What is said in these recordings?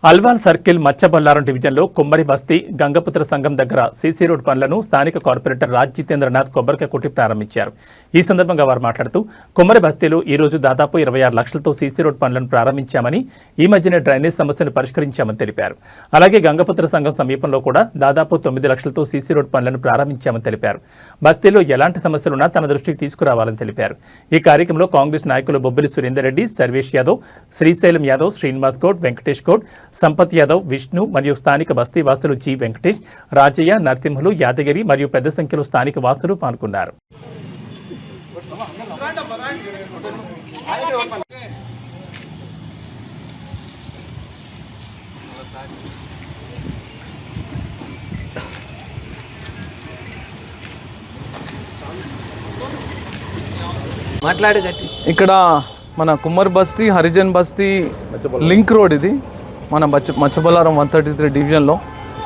Alwal circle Machabollaram డివిజన్లో కుమ్మరి బస్తీ గంగపుత్ర సంఘం దగ్గర సీసీ రోడ్ పనులను స్థానిక కార్పొరేటర్ రాజ్ జితేంద్రనాథ్ కొబ్బరికాయ కొట్టి ప్రారంభించారు. ఈ సందర్భంగా వారు మాట్లాడుతూ కుమ్మరి బస్తీలో ఈ రోజు దాదాపు 26 లక్షలతో సీసీ రోడ్ పనులను ప్రారంభించామని, ఈ మధ్యనే డ్రైనేజ్ సమస్యను పరిష్కరించామని తెలిపారు. అలాగే గంగపుత్ర సంఘం సమీపంలో కూడా దాదాపు 9 లక్షలతో సీసీ రోడ్ పనులను ప్రారంభించామని తెలిపారు. బస్తీలో ఎలాంటి సమస్యలున్నా తన దృష్టికి తీసుకురావాలని తెలిపారు. ఈ కార్యక్రమంలో కాంగ్రెస్ నాయకులు బొబ్బిలి సురేందర్ రెడ్డి, సర్వేష్ యాదవ్, శ్రీశైలం యాదవ్, శ్రీనివాస్ గౌడ్, వెంకటేష్ గౌడ్, సంపత్ యాదవ్, విష్ణు మరియు స్థానిక బస్తీ వాసులు జి వెంకటేష్, రాజయ్య, నరసింహులు, యాదగిరి మరియు పెద్ద సంఖ్యలో స్థానిక వాసులు పాల్గొన్నారు. ఇక్కడ మన కుమ్మరి బస్తీ హరిజన్ బస్తీ లింక్ రోడ్ ఇది మన మచ్చబొల్లారం 133 డివిజన్లో.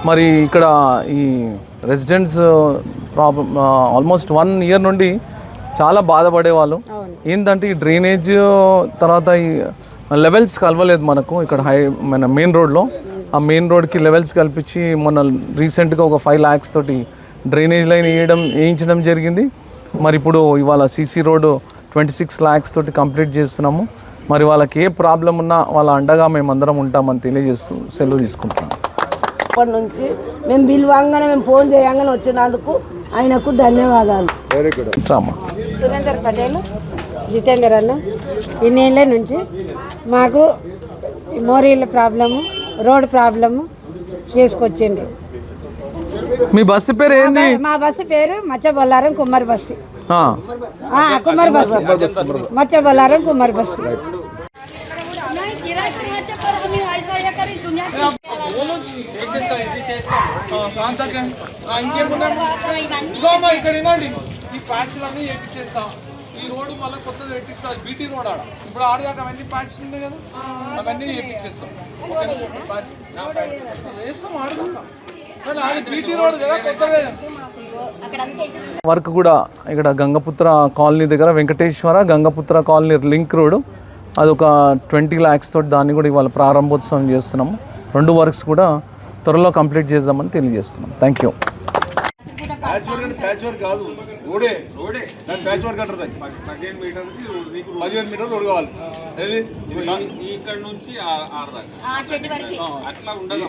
మరి ఇక్కడ ఈ రెసిడెంట్స్ ప్రాబ్లం ఆల్మోస్ట్ 1 ఇయర్ నుండి చాలా బాధపడేవాళ్ళు. ఏంటంటే ఈ డ్రైనేజ్ తర్వాత ఈ లెవెల్స్ కలవలేదు మనకు ఇక్కడ మన మెయిన్ రోడ్లో. ఆ మెయిన్ రోడ్కి లెవెల్స్ కల్పించి మొన్న రీసెంట్గా ఒక 5 lakhs తోటి డ్రైనేజ్ లైన్ వేయించడం జరిగింది. మరి ఇప్పుడు ఇవాళ సీసీ రోడ్డు 26 lakhs తోటి కంప్లీట్ చేస్తున్నాము. మరి వాళ్ళకి ఏ ప్రాబ్లం ఉన్నా వాళ్ళ అండగా మేమందరం ఉంటామని తెలియజేస్తూ సెలవు తీసుకుంటున్నాం. అప్పటి నుంచి మేము పిలవంగానే మేము ఫోన్ చేయంగానే వచ్చినందుకు ఆయనకు ధన్యవాదాలు. సురేందర్ పటేల్ జితేందర్ అన్న ఇన్నేళ్ళ నుంచి మాకు మోరీల ప్రాబ్లము, రోడ్ ప్రాబ్లము చేసుకొచ్చిండ్రు. మీ బస్సు పేరు ఏంది? మా బస్సు పేరు మచ్చబొల్లారం కుమ్మరి బస్తీ. కుమ్మరి బస్తీ, మచ్చబొల్లారం కుమ్మరి బస్తీ. ఈ రోడ్డు మళ్ళీ కొత్తది పెట్టిస్తుంది, బీటీ రోడ్ ఆడ ఇప్పుడు ఆడదాకా అవన్నీ ప్యాచ్లు ఉన్నాయి కదా, అవన్నీ చేపిచ్చేస్తాం, వేస్తాం ఆడదాకా. వర్క్ కూడా ఇక్కడ గంగపుత్ర కాలనీ దగ్గర Venkateswara Gangaputra colony link road అదొక 20 lakhs తోటి దాన్ని కూడా ఇవాళ ప్రారంభోత్సవం చేస్తున్నాము. 2 వర్క్స్ కూడా త్వరలో కంప్లీట్ చేద్దామని తెలియజేస్తున్నాం. Thank you. ఇక్కడ నుంచి 6 దాకా అట్లా ఉండదు.